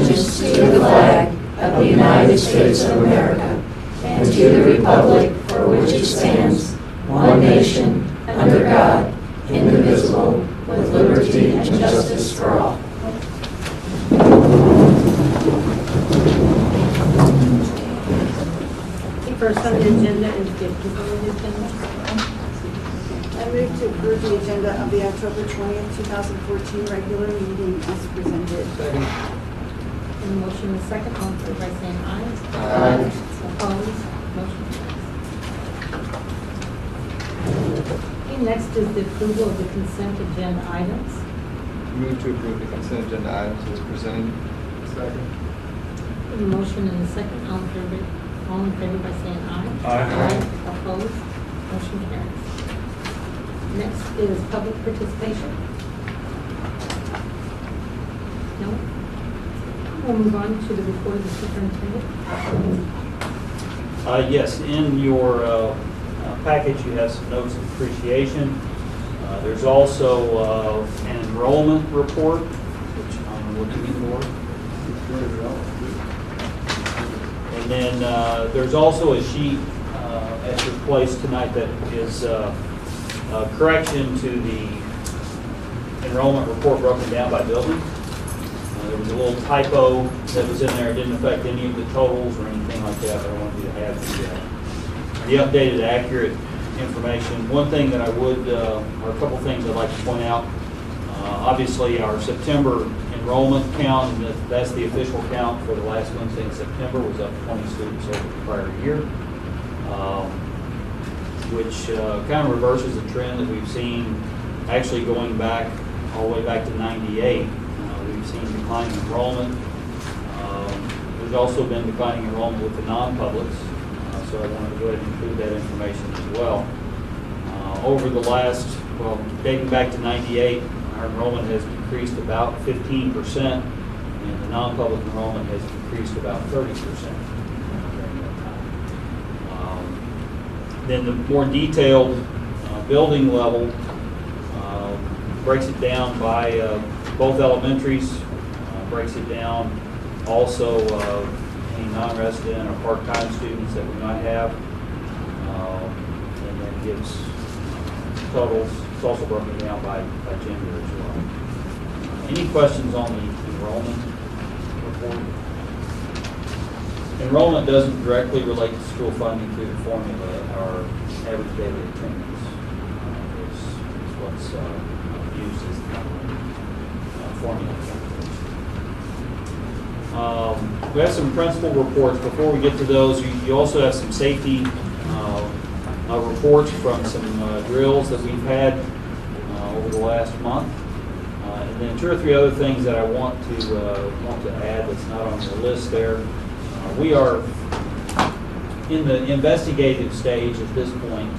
allegiance to the flag of the United States of America and to the republic for which it stands, one nation, under God, indivisible, with liberty and justice for all. First on the agenda is the approval of the agenda. I move to approve the agenda of the October 20th, 2014 regular meeting as presented. And the motion is second, all in favor by saying aye. Aye. Opposed? Motion carries. Okay, next is the approval of the consent agenda items. Move to approve the consent agenda items as presented. Second. And the motion and the second, all in favor by saying aye. Aye. Opposed? Motion carries. Next is public participation. No? We'll move on to the report of the superintendent. Yes, in your package, you have some notes of appreciation. There's also an enrollment report, which I'm looking for. And then there's also a sheet at your place tonight that is a correction to the enrollment report broken down by building. There was a little typo that was in there. It didn't affect any of the totals or anything like that, but I wanted you to have the updated, accurate information. One thing that I would, or a couple things I'd like to point out, obviously our September enrollment count, and that's the official count for the last Wednesday in September, was up 20 students over the prior year, which kind of reverses the trend that we've seen actually going back all the way back to 98. We've seen declining enrollment. There's also been declining enrollment with the non-publics, so I wanted to go ahead and include that information as well. Over the last, dating back to 98, our enrollment has decreased about 15%, and the non-public enrollment has decreased about 30% during that time. Then the more detailed building level breaks it down by both elementaries, breaks it down also any non-resident or part-time students that we might have, and then gives totals. It's also broken down by gender as well. Any questions on the enrollment report? Enrollment doesn't directly relate to school funding through the formula. Our average daily attendance is what's used as the formula. We have some principal reports. Before we get to those, you also have some safety reports from some drills that we've had over the last month, and then two or three other things that I want to add that's not on your list there. We are in the investigative stage at this point,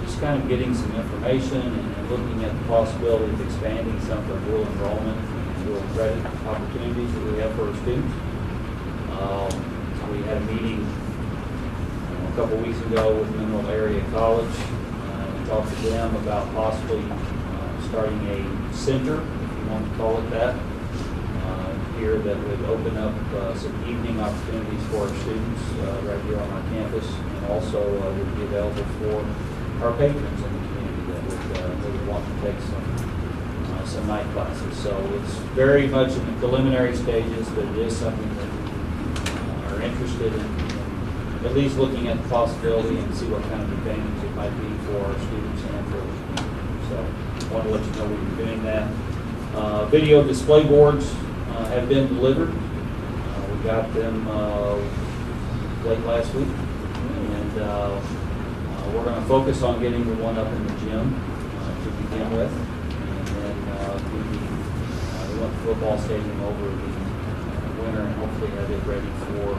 just kind of getting some information and looking at the possibility of expanding some of the dual enrollment and dual credit opportunities that we have for our students. We had a meeting a couple weeks ago with Mineral Area College. We talked to them about possibly starting a center, if you want to call it that, here that would open up some evening opportunities for our students right here on our campus, and also would be available for our patrons in the community that would want to take some night classes. So it's very much in the preliminary stages, but it is something that we are interested in at least looking at the possibility and see what kind of advantage it might be for our students and for the community. So I want to let you know we're doing that. Video display boards have been delivered. We got them late last week, and we're going to focus on getting the one up in the gym to begin with, and then we want the football stadium over the winter and hopefully have it ready for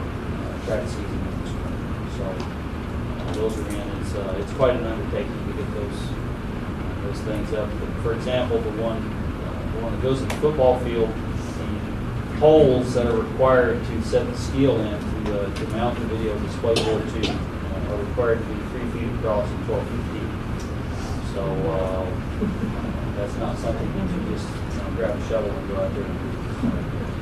track season in the spring. So those are in. It's quite an undertaking to get those things up. But for example, the one that goes in the football field, the poles that are required to set the steel in to mount the video display board to are required to be 3 feet across and 12 feet deep. So that's not something that you just grab a shovel and go out there and do.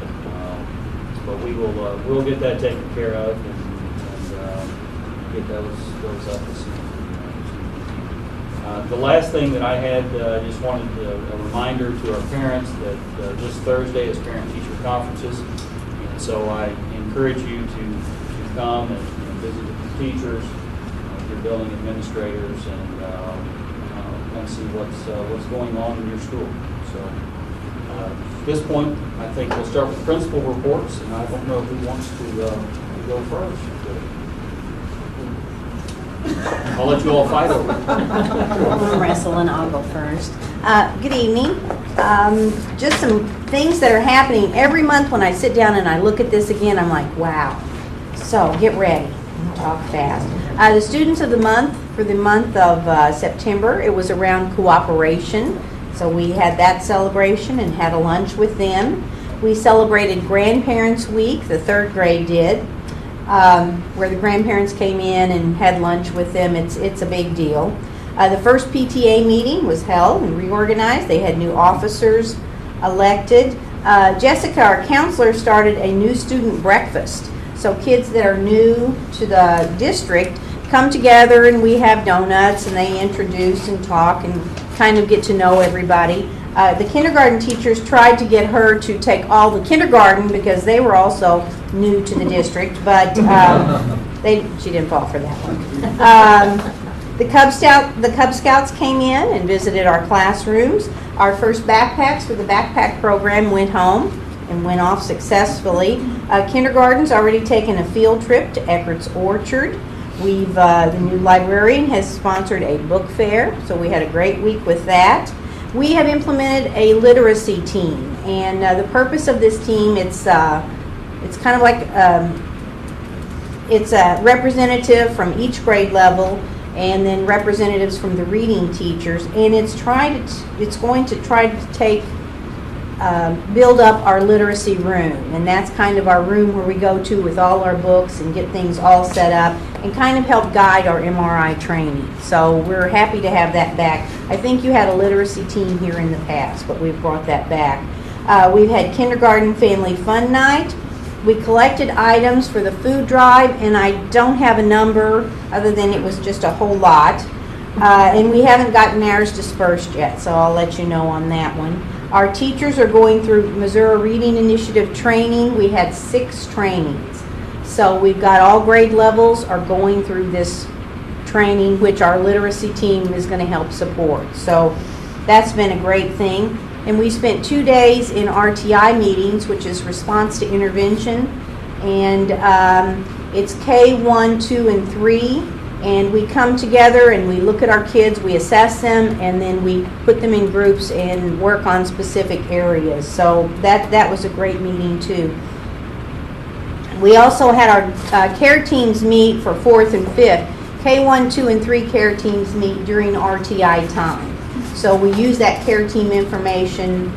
But we'll get that taken care of and get those up as soon as we can. The last thing that I had, just wanted a reminder to our parents that this Thursday is parent-teacher conferences. And so I encourage you to come and visit with the teachers, your building administrators, and see what's going on in your school. So at this point, I think we'll start with principal reports, and I don't know who wants to go first. I'll let you all fight over it. I'm wrestling, I'll go first. Good evening. Just some things that are happening every month when I sit down and I look at this again, I'm like, wow. So get ready. I'll talk fast. The students of the month for the month of September, it was around cooperation. So we had that celebration and had a lunch with them. We celebrated Grandparents Week, the 3rd grade did, where the grandparents came in and had lunch with them. It's a big deal. The first PTA meeting was held and reorganized. They had new officers elected. Jessica, our counselor, started a new student breakfast. So kids that are new to the district come together and we have donuts and they introduce and talk and kind of get to know everybody. The kindergarten teachers tried to get her to take all the kindergarten because they were also new to the district, but she didn't fall for that one. The Cub Scouts came in and visited our classrooms. Our first backpacks for the backpack program went home and went off successfully. Kindergarten's already taken a field trip to Eckert's Orchard. The new librarian has sponsored a book fair, so we had a great week with that. We have implemented a literacy team, and the purpose of this team, it's kind of like it's a representative from each grade level, and then representatives from the reading teachers, and it's going to try to build up our literacy room, and that's kind of our room where we go to with all our books and get things all set up and kind of help guide our MRI training. So we're happy to have that back. I think you had a literacy team here in the past, but we've brought that back. We've had kindergarten family fun night. We collected items for the food drive, and I don't have a number other than it was just a whole lot. And we haven't gotten ours dispersed yet, so I'll let you know on that one. Our teachers are going through Missouri Reading Initiative training. We had 6 trainings. So we've got all grade levels are going through this training, which our literacy team is going to help support. So that's been a great thing. And we spent 2 days in RTI meetings, which is response to intervention. And it's K1, 2, and 3. And we come together and we look at our kids, we assess them, and then we put them in groups and work on specific areas. So that was a great meeting too. We also had our care teams meet for 4th and 5th. K1, 2, and 3 care teams meet during RTI time. So we use that care team information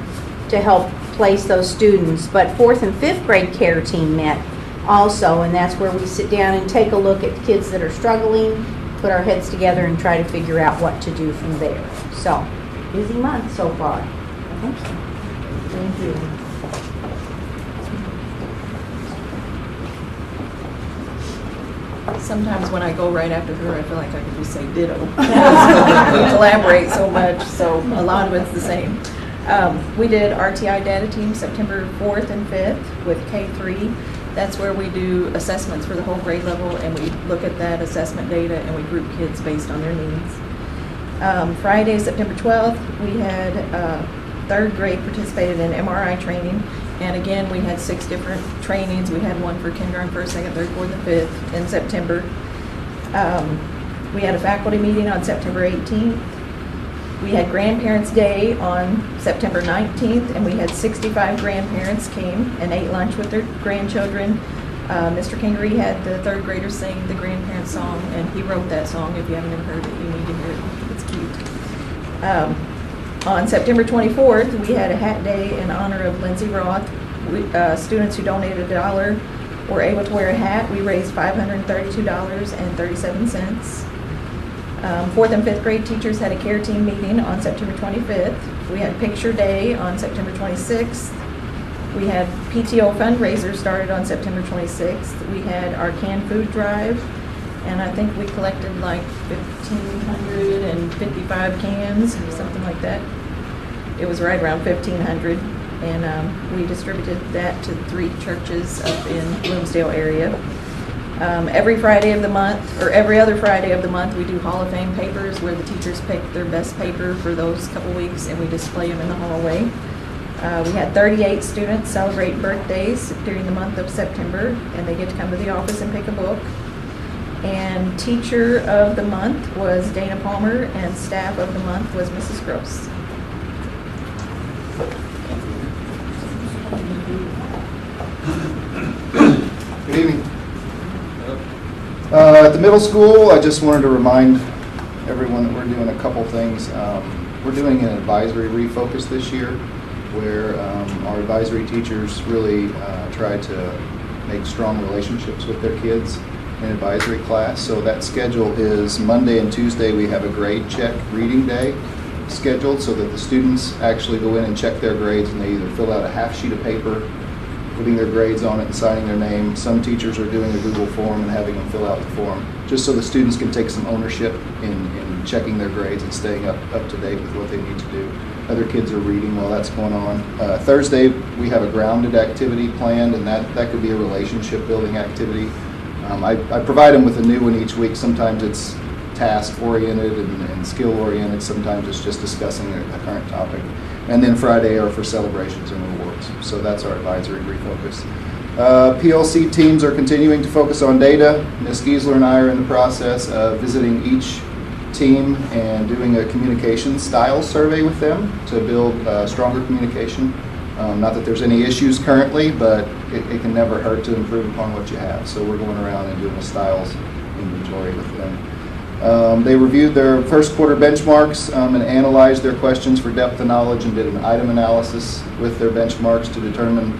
to help place those students. But 4th and 5th grade care team met also, and that's where we sit down and take a look at kids that are struggling, put our heads together and try to figure out what to do from there. So, busy month so far. Thank you. Thank you. Sometimes when I go right after her, I feel like I could just say ditto. We collaborate so much, so a lot of it's the same. We did RTI data team September 4th and 5th with K3. That's where we do assessments for the whole grade level, and we look at that assessment data and we group kids based on their needs. Friday, September 12th, we had 3rd grade participated in MRI training, and again we had 6 different trainings. We had one for kindergarten, 1st, 2nd, 3rd, 4th, and 5th in September. We had a faculty meeting on September 18th. We had Grandparents' Day on September 19th, and we had 65 grandparents came and ate lunch with their grandchildren. Mr. Kingery had the 3rd graders sing the grandparent song, and he wrote that song. If you haven't ever heard it, you need to hear it. It's cute. On September 24th, we had a hat day in honor of Lindsay Roth. Students who donated $1 were able to wear a hat. We raised $532.37. 4th and 5th grade teachers had a care team meeting on September 25th. We had picture day on September 26th. We had PTO fundraiser started on September 26th. We had our canned food drive, and I think we collected like 1,555 cans, something like that. It was right around 1,500, and we distributed that to 3 churches up in Bloomsdale area. Every Friday of the month, or every other Friday of the month, we do Hall of Fame papers where the teachers pick their best paper for those couple weeks, and we display them in the hallway. We had 38 students celebrate birthdays during the month of September, and they get to come to the office and pick a book. And Teacher of the Month was Dana Palmer, and Staff of the Month was Mrs. Gross. Good evening. At the middle school, I just wanted to remind everyone that we're doing a couple things. We're doing an advisory refocus this year, where our advisory teachers really try to make strong relationships with their kids in advisory class. So that schedule is Monday and Tuesday we have a grade check reading day scheduled, so that the students actually go in and check their grades, and they either fill out a half sheet of paper putting their grades on it and signing their name. Some teachers are doing a Google form and having them fill out the form, just so the students can take some ownership in checking their grades and staying up to date with what they need to do. Other kids are reading while that's going on. Thursday, we have a grounded activity planned, and that could be a relationship building activity. I provide them with a new one each week. Sometimes it's task oriented and skill oriented. Sometimes it's just discussing a current topic. And then Friday are for celebrations and rewards. So that's our advisory refocus. PLC teams are continuing to focus on data. Ms. Giesler and I are in the process of visiting each team and doing a communication style survey with them to build stronger communication. Not that there's any issues currently, but it can never hurt to improve upon what you have. So we're going around and doing a styles inventory with them. They reviewed their first quarter benchmarks and analyzed their questions for depth of knowledge, and did an item analysis with their benchmarks to determine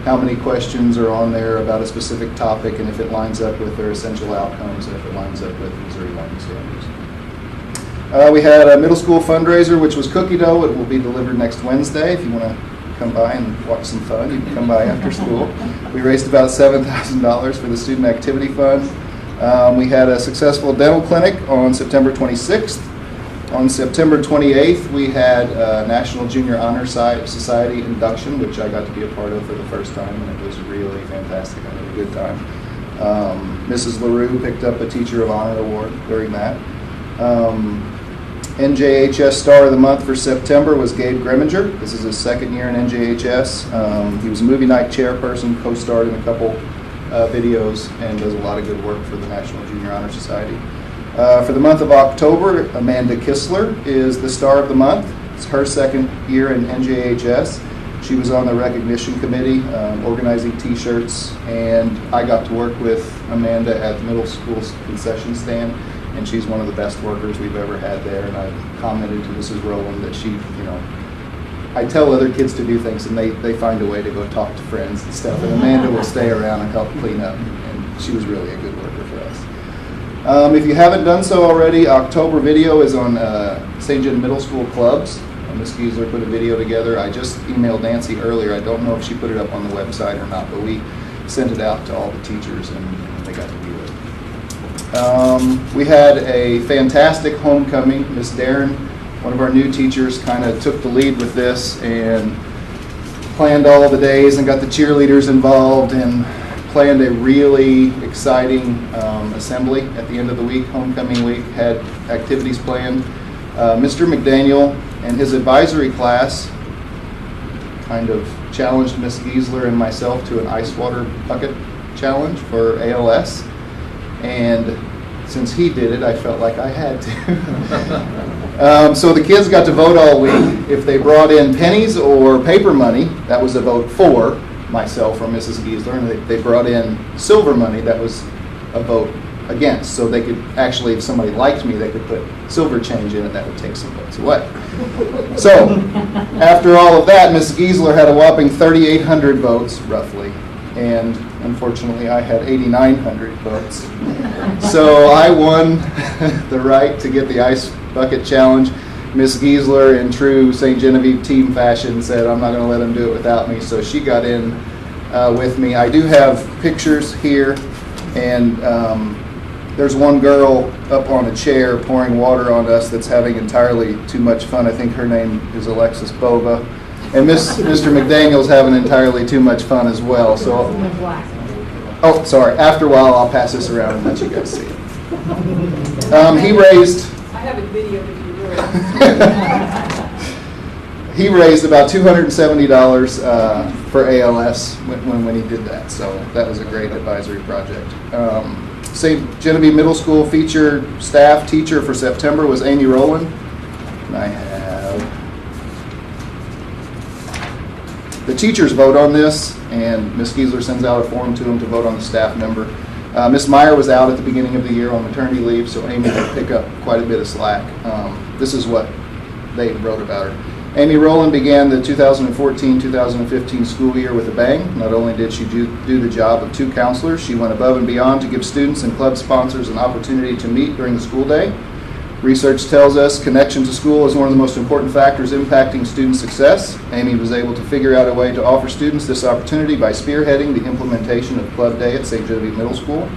how many questions are on there about a specific topic, and if it lines up with their essential outcomes, and if it lines up with Missouri Learning Standards. We had a middle school fundraiser, which was cookie dough. It will be delivered next Wednesday. If you want to come by and watch some fun, you can come by after school. We raised about $7,000 for the Student Activity Fund. We had a successful dental clinic on September 26th. On September 28th, we had a National Junior Honor Society induction, which I got to be a part of for the first time, and it was really fantastic. I had a good time. Mrs. LaRue picked up a Teacher of Honor award during that. NJHS Star of the Month for September was Gabe Greminger. This is his second year in NJHS. He was a movie night chairperson, co-starred in a couple videos, and does a lot of good work for the National Junior Honor Society. For the month of October, Amanda Kistler is the Star of the Month. It's her second year in NJHS. She was on the recognition committee, organizing t-shirts, and I got to work with Amanda at the middle school concession stand, and she's one of the best workers we've ever had there. And I commented to Mrs. Rowland that she, I tell other kids to do things, and they find a way to go talk to friends and stuff, and Amanda will stay around and help clean up, and she was really a good worker for us. If you haven't done so already, October video is on St. John Middle School clubs. Ms. Giesler put a video together. I just emailed Nancy earlier. I don't know if she put it up on the website or not, but we sent it out to all the teachers, and they got to view it. We had a fantastic homecoming. Ms. Darren, one of our new teachers, kind of took the lead with this and planned all the days and got the cheerleaders involved and planned a really exciting assembly at the end of the week. Homecoming week had activities planned. Mr. McDaniel and his advisory class kind of challenged Ms. Giesler and myself to an ice water bucket challenge for ALS. And since he did it, I felt like I had to. So the kids got to vote all week. If they brought in pennies or paper money, that was a vote for myself or Mrs. Giesler. And they brought in silver money, that was a vote against. So they could actually, if somebody liked me, they could put silver change in it. That would take some votes away. So after all of that, Mrs. Giesler had a whopping 3,800 votes, roughly. And unfortunately, I had 8,900 votes. So I won the right to get the ice bucket challenge. Miss Giesler, in true St. Genevieve team fashion, said, I'm not going to let him do it without me. So she got in with me. I do have pictures here, and there's one girl up on a chair pouring water on us that's having entirely too much fun. I think her name is Alexis Bova. And Mr. McDaniel's having entirely too much fun as well. So, oh, sorry. After a while, I'll pass this around and let you guys see it. He raised. I have a video if you really. He raised about $270 for ALS when he did that. So that was a great advisory project. St. Genevieve Middle School featured staff teacher for September was Amy Rowland. And I have the teachers vote on this, and Ms. Giesler sends out a form to them to vote on the staff member. Ms. Meyer was out at the beginning of the year on maternity leave, so Amy had to pick up quite a bit of slack. This is what they wrote about her. Amy Rowland began the 2014-2015 school year with a bang. Not only did she do the job of 2 counselors, she went above and beyond to give students and club sponsors an opportunity to meet during the school day. Research tells us connection to school is one of the most important factors impacting student success. Amy was able to figure out a way to offer students this opportunity by spearheading the implementation of Club Day at St. Genevieve Middle School.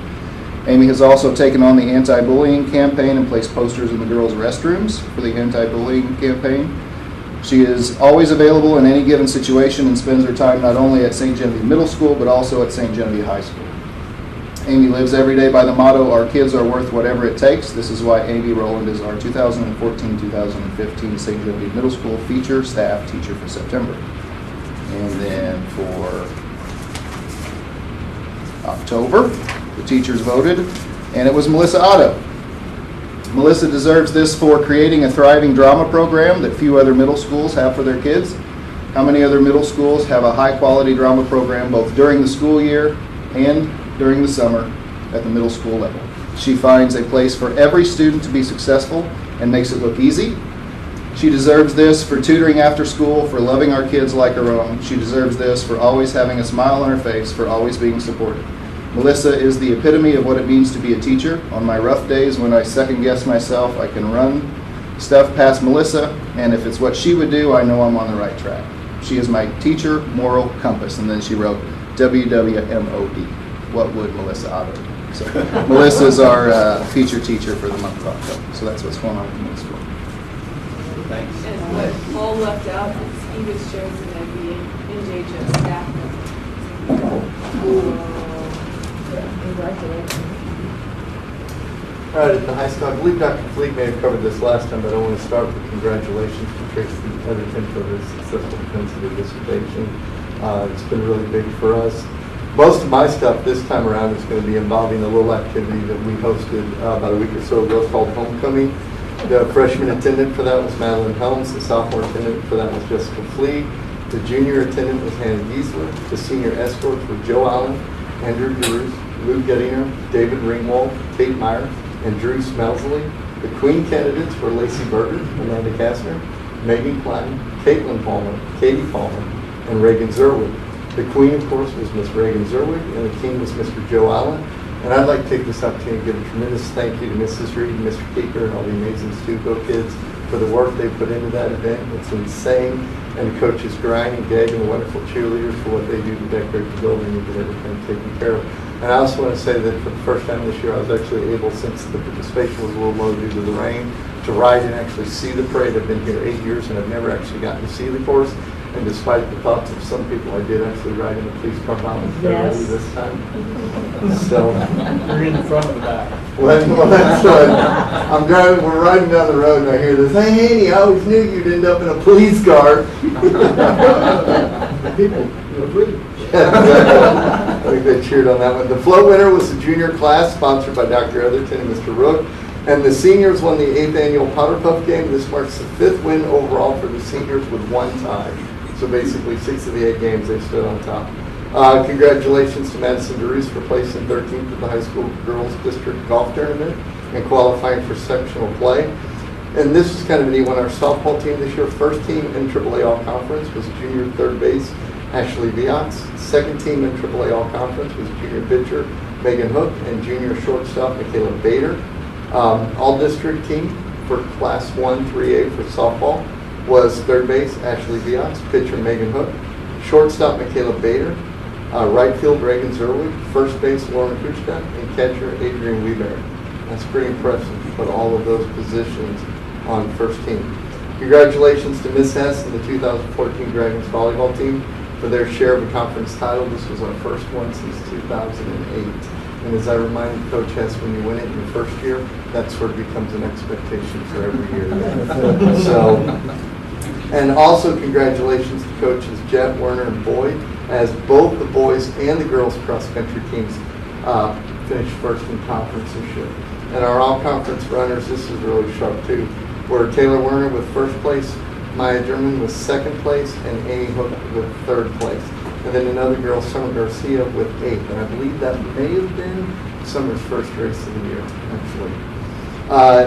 Amy has also taken on the anti-bullying campaign and placed posters in the girls' restrooms for the anti-bullying campaign. She is always available in any given situation and spends her time not only at St. Genevieve Middle School, but also at St. Genevieve High School. Amy lives every day by the motto, our kids are worth whatever it takes. This is why Amy Rowland is our 2014-2015 St. Genevieve Middle School feature staff teacher for September. And then for October, the teachers voted, and it was Melissa Otto. Melissa deserves this for creating a thriving drama program that few other middle schools have for their kids. How many other middle schools have a high-quality drama program both during the school year and during the summer at the middle school level? She finds a place for every student to be successful and makes it look easy. She deserves this for tutoring after school, for loving our kids like her own. She deserves this for always having a smile on her face, for always being supported. Melissa is the epitome of what it means to be a teacher. On my rough days when I second guess myself, I can run stuff past Melissa, and if it's what she would do, I know I'm on the right track. She is my teacher moral compass. And then she wrote WWMOD. What would Melissa Otto do? So Melissa is our feature teacher for the month of October. So that's what's going on at the middle school. Thanks. And what Paul left out is he was chosen as the NJHS staff member. All right, at the high school, I believe Dr. Fleet may have covered this last time, but I want to start with congratulations to Tracy Etherton for her successful defense of her dissertation. It's been really big for us. Most of my stuff this time around is going to be involving a little activity that we hosted about a week or so ago called Homecoming. The freshman attendant for that was Madeline Helms. The sophomore attendant for that was Jessica Fleet. The junior attendant was Hannah Giesler. The senior escorts were Joe Allen, Andrew Drews, Lou Gettinger, David Ringwald, Kate Meyer, and Drew Smelsley. The queen candidates were Lacey Berger, Amanda Kastner, Megan Klein, Caitlin Palmer, Katie Palmer, and Reagan Zerwig. The queen, of course, was Miss Reagan Zerwig, and the king was Mr. Joe Allen. And I'd like to take this opportunity to give a tremendous thank you to Mrs. Reed, Mr. Keeker, and all the amazing Stuco kids for the work they put into that event. It's insane. And coaches Grind and Gabe and the wonderful cheerleaders for what they do to decorate the building and get everything taken care of. And I also want to say that for the first time this year, I was actually able, since the participation was a little low due to the rain, to ride and actually see the parade. I've been here 8 years and I've never actually gotten to see the course. And despite the thoughts of some people, I did actually ride in the police car voluntarily this time. So You're in the front of the back. well, that's right. I'm driving. We're riding down the road, and I hear this. Hey, Annie, I always knew you'd end up in a police car. People, I think they cheered on that one. The float winner was the junior class, sponsored by Dr. Etherton and Mr. Rook. And the seniors won the 8th annual Powder Puff game. This marks the 5th win overall for the seniors with 1 tie. So basically, 6 of the 8 games they stood on top. Congratulations to Madison DeRusse for placing 13th at the high school girls district golf tournament and qualifying for sectional play. And this is kind of a neat one. Our softball team this year, first team in AAA All Conference was junior third base Ashley Viox. Second team in AAA All Conference was junior pitcher Megan Hook and junior shortstop Michaela Bader. All district team, for Class 1, 3A for softball was third base Ashley Biatz, pitcher Megan Hook, shortstop Michaela Bader, right field Reagan Zerwig, first base Lauren Kuchka, and catcher Adrian Weber. That's pretty impressive to put all of those positions on first team. Congratulations to Ms. Hess and the 2014 Dragons volleyball team for their share of the conference title. This was our first one since 2008. And as I reminded Coach Hess, when you win it in your first year, that sort of becomes an expectation for every year. So, and also congratulations to coaches Jet, Werner, and Boyd, as both the boys and the girls cross-country teams finished first in conference this year. And our all-conference runners, this is really sharp too, were Taylor Werner with first place, Maya German with second place, and Amy Hook with third place. And then another girl, Summer Garcia, with eighth. And I believe that may have been Summer's first race of the year, actually.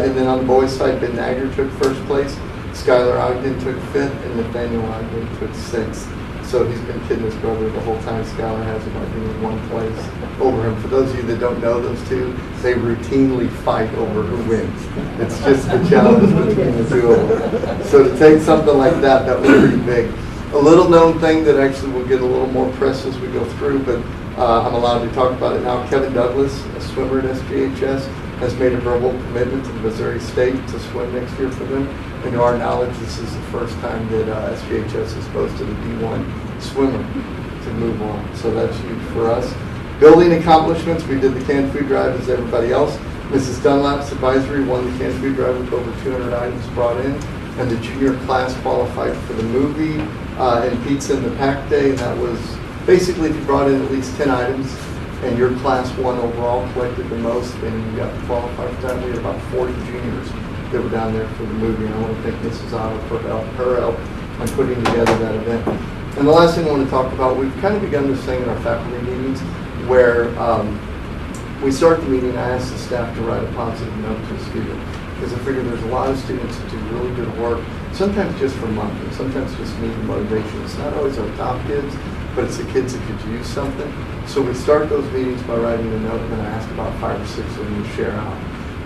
And then on the boys' side, Ben Nagger took first place, Skylar Ogden took fifth, and Nathaniel Ogden took sixth. So he's been kidding his brother the whole time. Skylar has him, I think, in one place over him. For those of you that don't know those two, they routinely fight over who wins. It's just a challenge between the two of them. So to take something like that, that was pretty big. A little known thing that actually will get a little more press as we go through, but I'm allowed to talk about it now. Kevin Douglas, a swimmer at SGHS, has made a verbal commitment to Missouri State to swim next year for them. And to our knowledge, this is the first time that SGHS has posted a D1 swimmer to move on. So that's huge for us. Building accomplishments, we did the canned food drive as everybody else. Mrs. Dunlap's advisory won the canned food drive with over 200 items brought in. And the junior class qualified for the movie and pizza in the pack day. And that was basically if you brought in at least 10 items and your class won overall, collected the most, and you got to qualify for that. We had about 40 juniors that were down there for the movie. And I want to thank Mrs. Otto for her help on putting together that event. And the last thing I want to talk about, we've kind of begun this thing in our faculty meetings where we start the meeting, I ask the staff to write a positive note to a student. Because I figure there's a lot of students that do really good work, sometimes just for money, and sometimes just need motivation. It's not always our top kids, but it's the kids that could use something. So we start those meetings by writing a note, and then I ask about 5 or 6 of them to share out.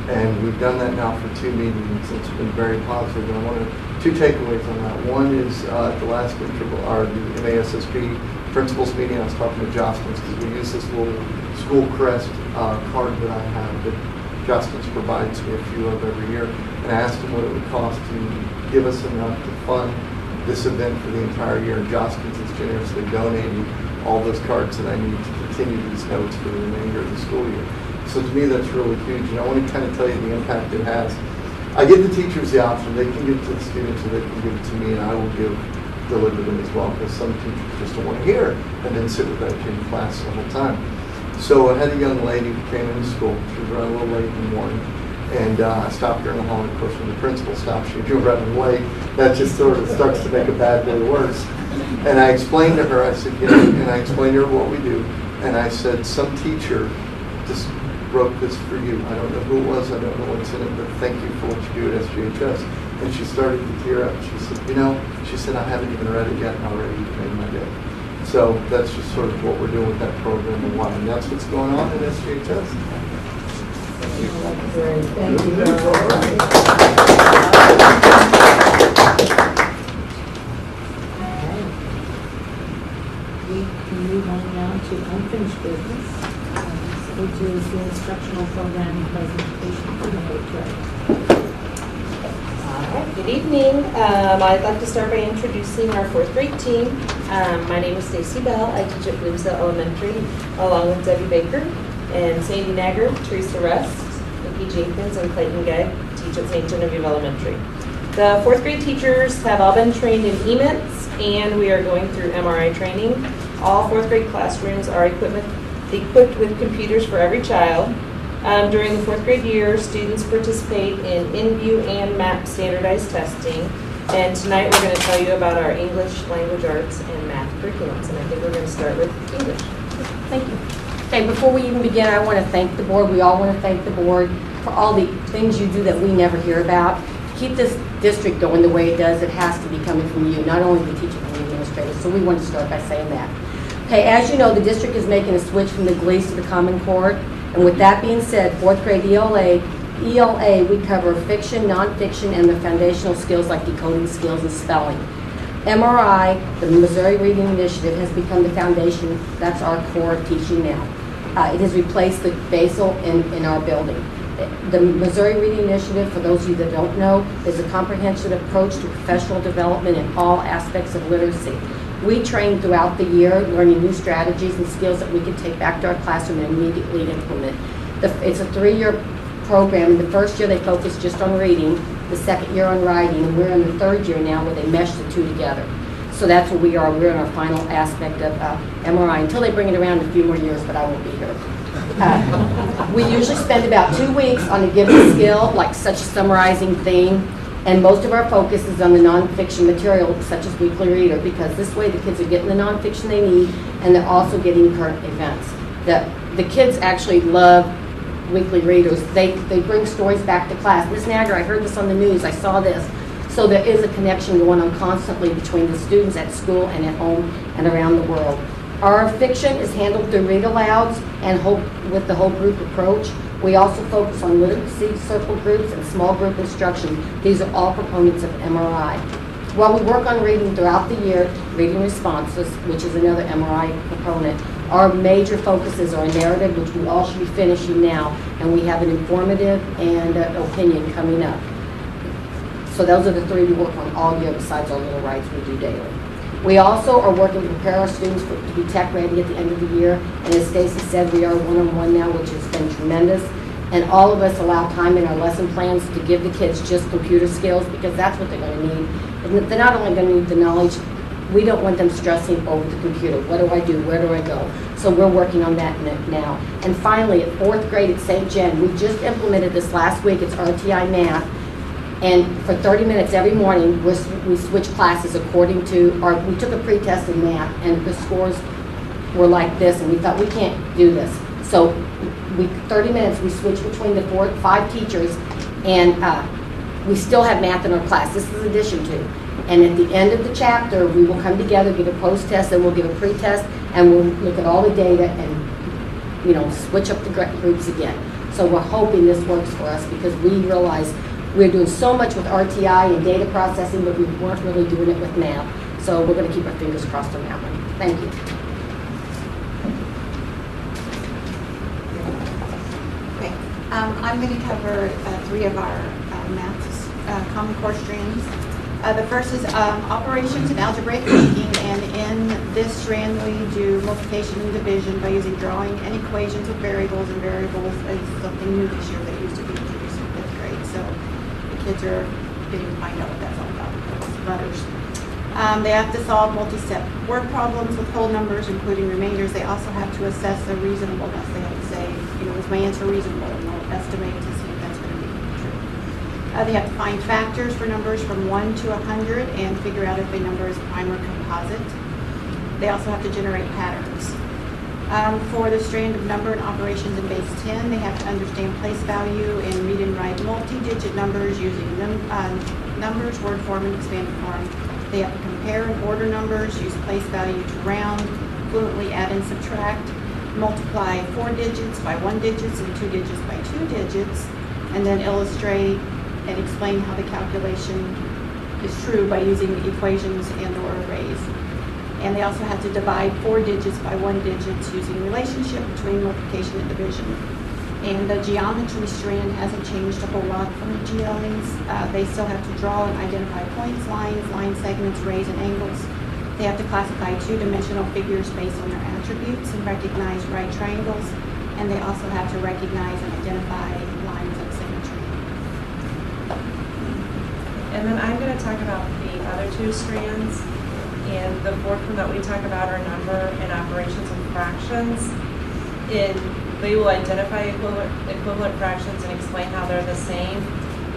And we've done that now for 2 meetings. It's been very positive. And I want to 2 takeaways on that. One is the last interval, or the MASSP principals meeting. I was talking to Jostens because we use this little school crest card that I have that Jostens provides me a few of every year. And I asked him what it would cost to give us enough to fund this event for the entire year. And Jostens is generously donating all those cards that I need to continue these notes for the remainder of the school year. So to me, that's really huge, and I want to kind of tell you the impact it has. I give the teachers the option. They can give it to the students or they can give it to me, and I will deliver them as well, because some teachers just don't want to hear and then sit with that kid in class the whole time. So I had a young lady who came into school. She was running a little late in the morning, and I stopped her in the hall, and of course when the principal stopped, she was running late. That just sort of starts to make a bad day worse. And I explained to her, I said, you know, and I explained to her what we do, and I said, some teacher just wrote this for you. I don't know who it was, I don't know what's in it, but thank you for what you do at SGHS. And she started to tear up. She said, you know, she said, I haven't even read it yet, and already you've made my day. So that's just sort of what we're doing with that program and why. And that's what's going on at SGHS. Great, thank you very We can move on now to unfinished business, which is the instructional programming presentation for the 8th grade. All right, good evening. I'd like to start by introducing our 4th grade team. My name is Stacy Bell. I teach at Bloomsdale Elementary along with Debbie Baker and Sandy Nagger, Teresa Rust, Nikki Jenkins, and Clayton Gegg teach at St. Genevieve Elementary. The 4th grade teachers have all been trained in EMITS, and we are going through MRI training. All 4th grade classrooms are equipped with computers for every child. During the 4th grade year, students participate in InView and MAP standardized testing. And tonight we're going to tell you about our English, language arts, and math curriculums. And I think we're going to start with English. Thank you. Okay, before we even begin, I want to thank the board. We all want to thank the board for all the things you do that we never hear about. To keep this district going the way it does, it has to be coming from you, not only the teachers and the administrators. So we want to start by saying that. Okay, as you know, the district is making a switch from the GLEAS to the Common Core. And with that being said, 4th grade ELA ELA, we cover fiction, nonfiction, and the foundational skills like decoding skills and spelling. MRI, the Missouri Reading Initiative, has become the foundation. That's our core of teaching now. It has replaced the basal in our building. The Missouri Reading Initiative, for those of you that don't know, is a comprehensive approach to professional development in all aspects of literacy. We train throughout the year, learning new strategies and skills that we can take back to our classroom and immediately implement. It's a 3-year program. In the first year, they focus just on reading, the second year on writing, and we're in the 3rd year now where they mesh the two together. So that's where we are. We're in our final aspect of MRI until they bring it around in a few more years, but I won't be here. We usually spend about 2 weeks on a given skill, like such a summarizing theme, and most of our focus is on the nonfiction material, such as Weekly Reader, because this way the kids are getting the nonfiction they need, and they're also getting current events. The kids actually love Weekly Readers. They bring stories back to class. Ms. Nagger, I heard this on the news, I saw this. So there is a connection going on constantly between the students at school and at home and around the world. Our fiction is handled through read-alouds and with the whole group approach. We also focus on literacy circle groups and small group instruction. These are all proponents of MRI. While we work on reading throughout the year, reading responses, which is another MRI proponent, our major focuses are narrative, which we all should be finishing now, and we have an informative and opinion coming up. So those are the 3 we work on all year besides our little rides we do daily. We also are working to prepare our students to be tech ready at the end of the year. And as Stacy said, we are one-on-one now, which has been tremendous. And all of us allow time in our lesson plans to give the kids just computer skills because that's what they're going to need. And they're not only going to need the knowledge, we don't want them stressing over the computer. What do I do? Where do I go? So we're working on that now. And finally, at 4th grade at St. Jen, we just implemented this last week. It's RTI Math. And for 30 minutes every morning, we switch classes according to we took a pretest in math, and the scores were like this, and we thought, we can't do this. So 30 minutes, we switch between the 5 teachers, and we still have math in our class. This is addition to. And at the end of the chapter, we will come together, give a post-test, then we'll give a pre-test, and we'll look at all the data and, switch up the groups again. So we're hoping this works for us because we realize we're doing so much with RTI and data processing, but we weren't really doing it with math. So we're going to keep our fingers crossed on that one. Thank you. Okay. I'm going to cover 3 of our math Common Core strands. The first is operations and algebraic thinking, and in this strand we do multiplication and division by using drawing and equations with variables, and variables is something new this year that used to be introduced in 5th grade. So kids are getting to find out what that's all about. Letters. They have to solve multi-step word problems with whole numbers, including remainders. They also have to assess the reasonableness. They have to say, is my answer reasonable? And they'll estimate to see if that's going to be true. They have to find factors for numbers from 1 to 100 and figure out if a number is prime or composite. They also have to generate patterns. For the strand of number and operations in base 10, they have to understand place value and read and write multi-digit numbers using numbers, word form, and expanded form. They have to compare and order numbers, use place value to round, fluently add and subtract, multiply 4 digits by 1 digits and 2 digits by 2 digits, and then illustrate and explain how the calculation is true by using equations and or arrays. And they also have to divide 4 digits by 1 digit using relationship between multiplication and division. And the geometry strand hasn't changed a whole lot from the GLEs. They still have to draw and identify points, lines, line segments, rays, and angles. They have to classify 2-dimensional figures based on their attributes and recognize right triangles. And they also have to recognize and identify lines of symmetry. And then I'm going to talk about the other 2 strands. And the 4th one that we talk about are number and operations and fractions. They will identify equivalent fractions and explain how they're the same.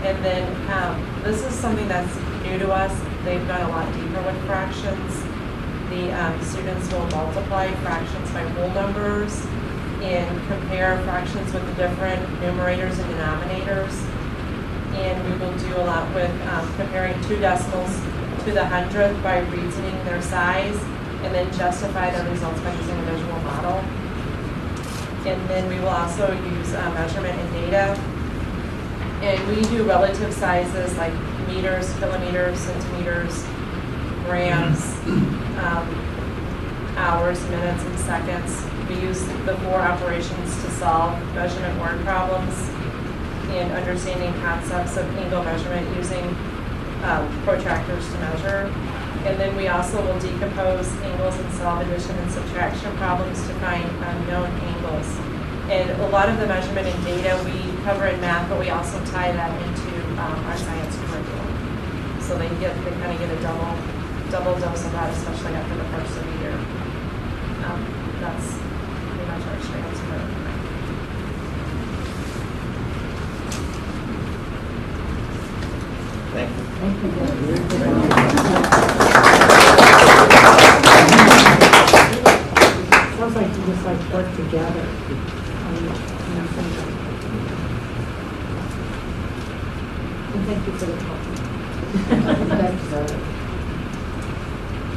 And then this is something that's new to us. They've gone a lot deeper with fractions. The students will multiply fractions by whole numbers and compare fractions with the different numerators and denominators. And we will do a lot with comparing 2 decimals to the 100th by reasoning their size, and then justify the results by using a visual model. And then we will also use measurement and data And we do relative sizes like meters, kilometers, centimeters, grams, hours, minutes, and seconds. We use the 4 operations to solve measurement word problems and understanding concepts of angle measurement using protractors to measure. And then we also will decompose angles and solve addition and subtraction problems to find unknown angles. And a lot of the measurement and data we cover in math, but we also tie that into our science curriculum. So they kind of get a double dose of that, especially after the first of the year. That's pretty much our experience for it. Thank you. Sounds like you just like work together. And thank you for the talk.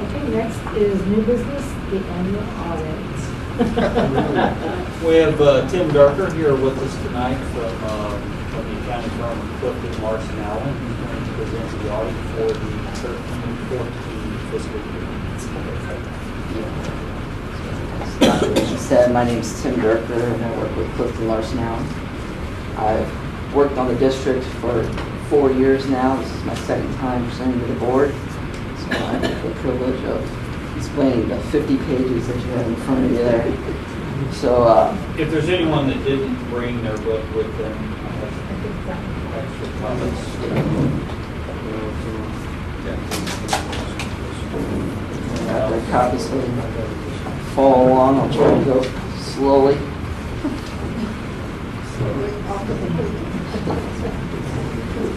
Okay, next is new business, the annual audit. We have Tim Darker here with us tonight from the accounting firm Clifton Larson Allen. He's going to present the audit for the 13-14 fiscal year. Dr. Rachel said, my name is Tim Darker and I work with Clifton Larson Allen. I've worked on the district for 4 years now. This is my second time presenting to the board. So I have the privilege of explaining the 50 pages that you have in front of you there. So if there's anyone that didn't bring their book with them, I have extra comments. The copies so follow along. I'll try to go slowly.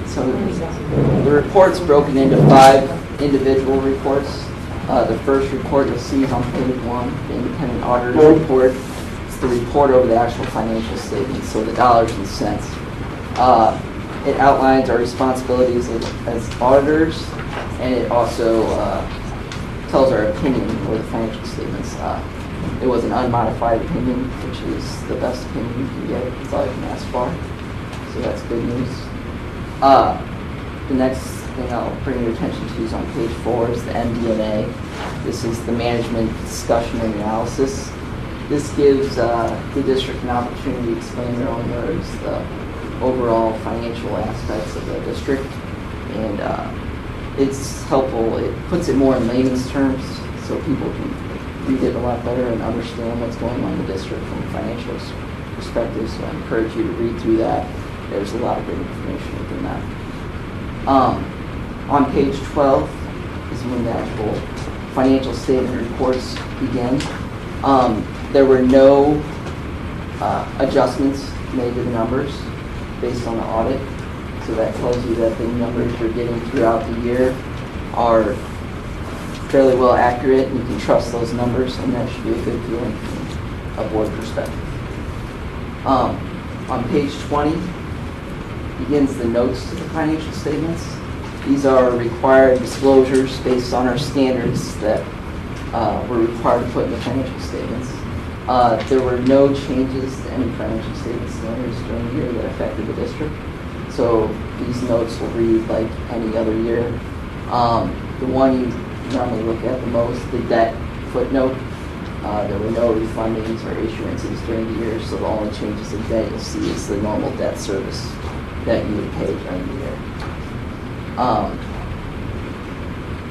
So the report's broken into 5 individual reports. The first report you'll see is on page 1, the independent auditor's report. It's the report over the actual financial statements, so the dollars and cents. It outlines our responsibilities as auditors, and it also tells our opinion over the financial statements. It was an unmodified opinion, which is the best opinion you can get. That's all you can ask for. So that's good news. The next thing I'll bring your attention to is on page 4 is the MD&A. This is the management discussion and analysis. This gives the district an opportunity to explain their own words the overall financial aspects of the district, and it's helpful. It puts it more in layman's terms so people can read it a lot better and understand what's going on in the district from a financial perspective. So I encourage you to read through that. There's a lot of good information within that. On page 12 is when the actual financial statement reports begin. There were no adjustments made to the numbers based on the audit. So that tells you that the numbers you're getting throughout the year are fairly well accurate, and you can trust those numbers, and that should be a good feeling from a board perspective. On page 20 begins the notes to the financial statements. These are required disclosures based on our standards that we're required to put in the financial statements. There were no changes to any financial statement standards during the year that affected the district. So these notes will read like any other year. The one you normally look at the most, the debt footnote, there were no refundings or issuances during the year, so the only changes in debt you'll see is the normal debt service that you would pay during the year.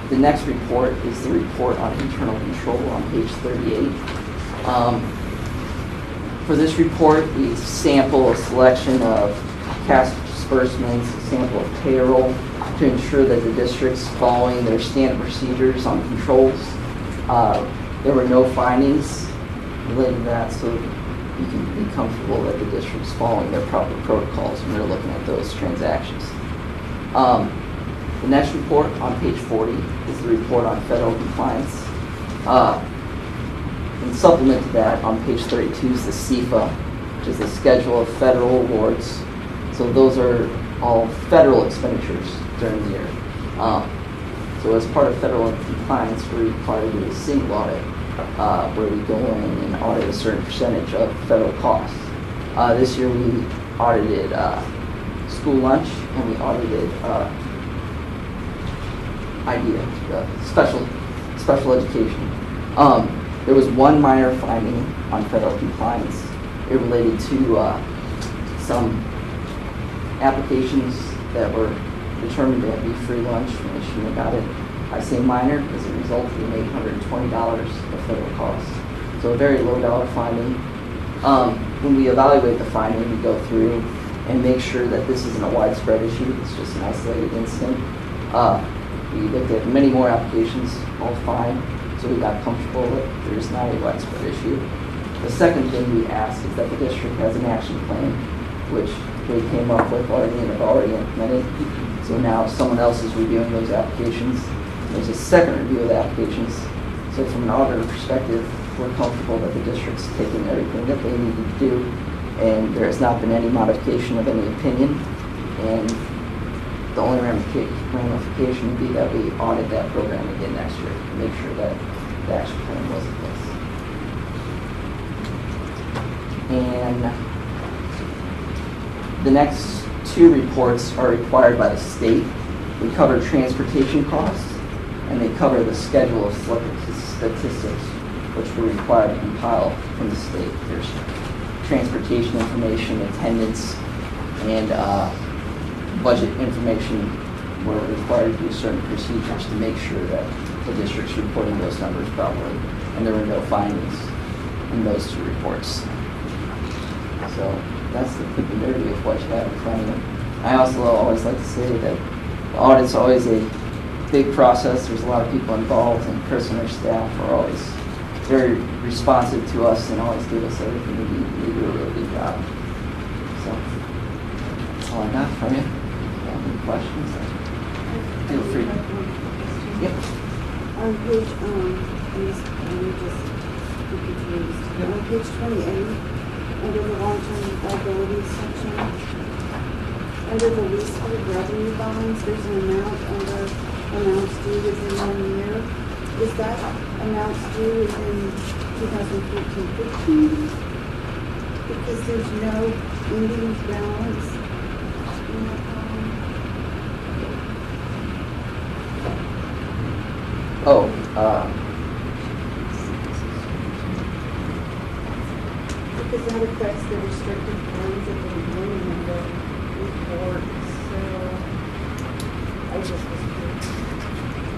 The next report is the report on internal control on page 38. For this report, we sample a selection of cash disbursements, a sample of payroll to ensure that the district's following their standard procedures on controls. There were no findings related to that, so you can be comfortable that the district's following their proper protocols when they're looking at those transactions. The next report on page 40 is the report on federal compliance. In supplement to that, on page 32 is the CFA, which is the Schedule of Federal Awards. So those are all federal expenditures during the year. So as part of federal compliance, we're required to do a single audit where we go in and audit a certain percentage of federal costs. This year we audited school lunch, and we audited special education. There was one minor finding on federal compliance. It related to some applications that were determined to be free lunch when they shouldn't have got it. I say minor because it resulted in $820 of federal costs. So a very low dollar finding. When we evaluate the finding, we go through and make sure that this isn't a widespread issue. It's just an isolated incident. We looked at many more applications, all fine, so we got comfortable that there's not a widespread issue. The second thing we asked is that the district has an action plan, which they came up with already and have already implemented. So now someone else is reviewing those applications. There's a second review of the applications. So from an auditor perspective, we're comfortable that the district's taking everything that they needed to do, and there has not been any modification of any opinion. And the only ramification would be that we audit that program again next year to make sure that the action plan was in place. And the next two reports are required by the state. We cover transportation costs, and they cover the schedule of statistics, which we're required to compile from the state. There's transportation information, attendance, and budget information. We're required to do certain procedures to make sure that the district's reporting those numbers properly, and there were no findings in those two reports. So that's the quick and dirty of what you have in front of you. I also always like to say that the audit's always a big process. There's a lot of people involved, and Chris and her staff are always very responsive to us and always give us everything we need. They do a really good job. So that's all I got from you. If you have any questions, feel free. Yep. On page, let me just be confused. On page 28, under the long-term liabilities section, under the leasehold revenue bonds, there's an amount under amounts due within 1 year. Is that amounts due within 2014-15? Because there's no ending balance in that column. Because that affects the restricted funds at the beginning of the report, so I just was curious.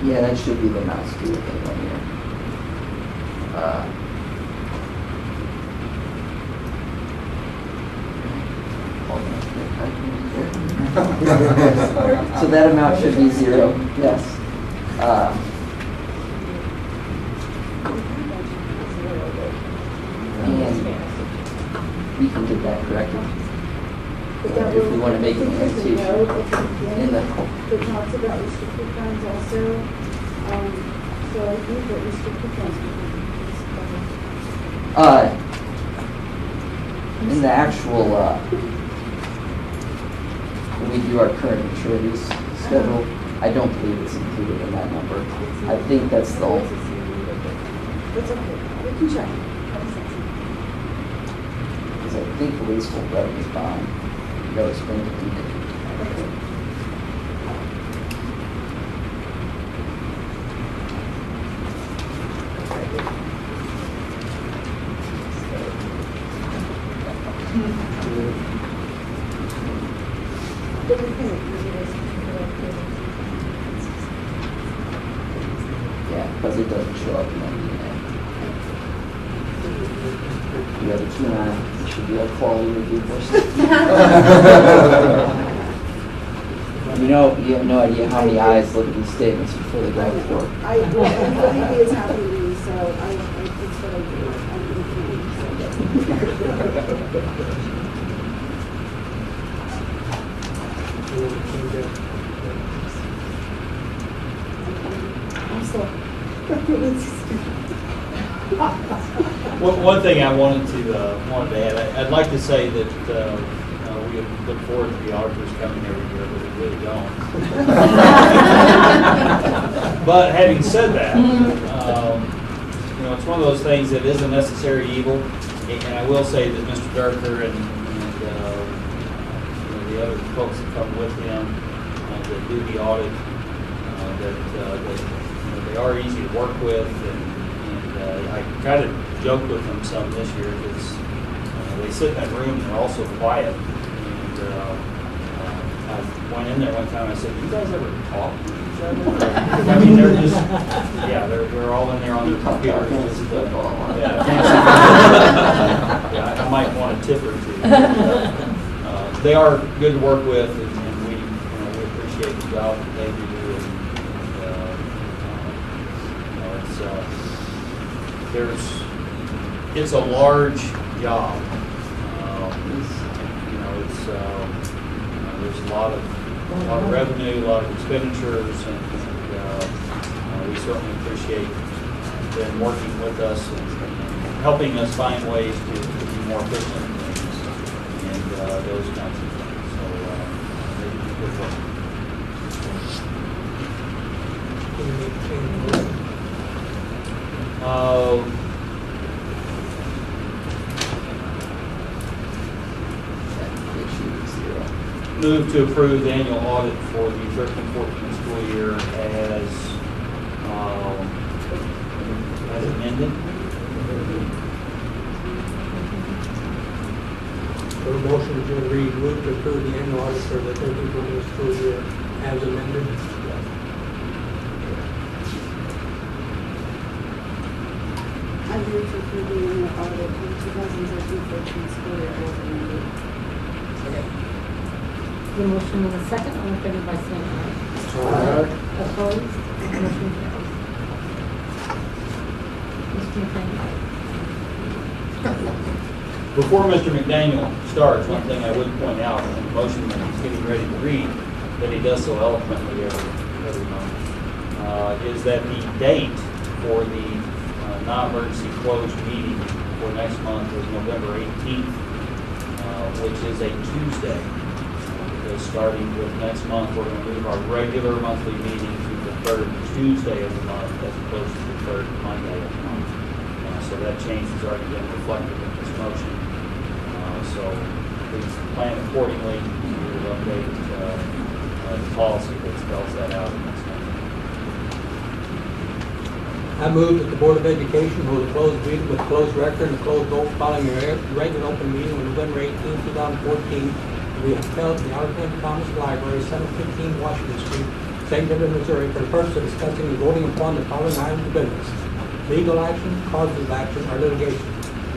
Yeah, that should be the amounts due within 1 year. So that amount should be zero, yes. And we can get that corrected. If we want to make an annotation in the... It talks about restricted funds also, so I think that restricted funds in the actual, when we do our current maturities schedule, I don't believe it's included in that number. I think that's the only... It's okay, we can check. Because I think the leasehold revenues bond, that was going to be yeah, because it doesn't show up in that DNA. You have a 2-9, it should be a quality review person. You have no idea how many eyes look at these statements before they grab the floor. I believe it's happening to me, so it's what I do. I'm sorry. One thing I wanted to add, I'd like to say that we look forward to the auditors coming every year, but we really don't. But having said that, it's one of those things that is a necessary evil. And I will say that Mr. Durker and the the other folks that come with him that do the audit, that they are easy to work with, and I kind of joked with them some this year because they sit in that room and they're all so quiet. And I went in there one time and I said, "You guys ever talk to each other?" I mean, they're just, yeah, they're all in there on their computers. Just, yeah, I might want a tip or two. They are good to work with, and we appreciate the job that they do. It's a large job. There's a lot of revenue, a lot of expenditures, and we certainly appreciate them working with us and helping us find ways to be more efficient and those kinds of things. So they do good work. Move to approve the annual audit for the 13-14 school year as amended. So the motion to read, move to approve the annual audit for the 13-14 school year as amended. I move to approve the annual audit for the 2013-14 school year as amended. The motion and a second, all in favor by saying aye. Aye. Opposed? Motion carries. Mr. McDaniel. Before Mr. McDaniel starts, one thing I would point out in the motion that he's getting ready to read, that he does so eloquently every month, is that the date for the non-emergency closed meeting for next month is November 18th, which is a Tuesday. Because starting with next month, we're going to move our regular monthly meeting to the third Tuesday of the month as opposed to the third Monday of the month. So that change has already been reflected in this motion. So please plan accordingly to update the policy that spells that out next month. I move that the Board of Education hold a closed meeting with closed record and a closed vote following a regular open meeting on November 18, 2014. We have held in the Alexander Thomas Library, 715 Washington Street, St. David, Missouri, for the purpose of discussing and voting upon the following items of business: legal action, causes of action, or litigation;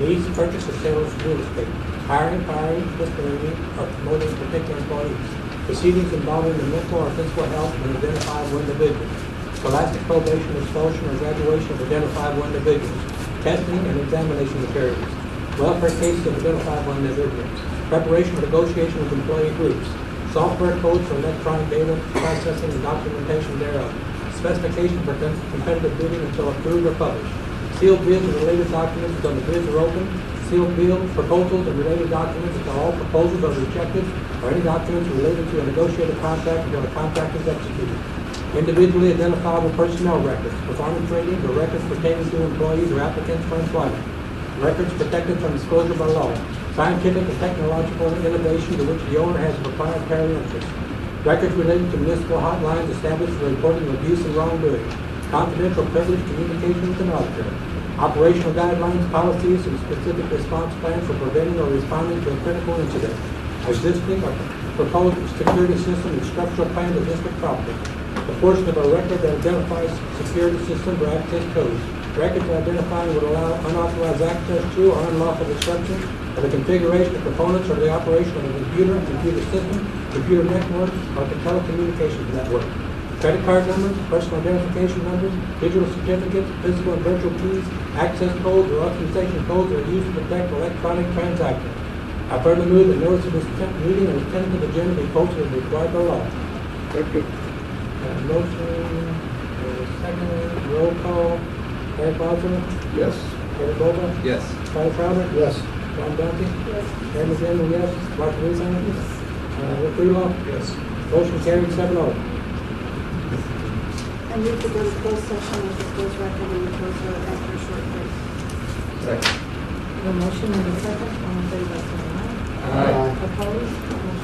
lease, purchase, or sale of real estate; hiring, firing, disciplining, or promoting particular employees; proceedings involving the mental or physical health of an identifiable individual; scholastic probation, expulsion, or graduation of identifiable individuals; testing and examination materials; welfare cases of identifiable individuals; preparation or negotiation with employee groups; software codes for electronic data processing and documentation thereof; specification for competitive bidding until approved or published; sealed bids and related documents until the bids are open; sealed bills, proposals, and related documents until all proposals are rejected, or any documents related to a negotiated contract until a contract is executed; individually identifiable personnel records, performance ratings, or records pertaining to employees or applicants for employment; records protected from disclosure by law; scientific and technological innovation to which the owner has a proprietary interest; records related to municipal hotlines established for reporting of abuse and wrongdoing; confidential privileged communication with an auditor; operational guidelines, policies, and specific response plans for preventing or responding to a critical incident; existing or proposed security system and structural plans of district property; the portion of a record that identifies security systems or access codes; records identifying would allow unauthorized access to or unlawful disruption of the configuration of components or the operation of a computer system, computer network, or telecommunications network; credit card numbers, personal identification numbers, digital certificates, physical and virtual keys, access codes, or authorization codes are used to protect electronic transactions. I further move that notice of this meeting and the tentative agenda be posted as required by law. Motion, second, roll call. Eric Bosler? Yes. Eric Boba? Yes. Tyler Crowder? Yes. John Duffy? Yes. Aaron McDaniel, yes. Mark Russo? Yes. Rick Rudolph? Yes. Motion carried 7-0. I move to go to closed session with the closed record and the closed vote after a short break. Second. The motion and a second, all in favor by saying aye. Aye. Opposed? Motion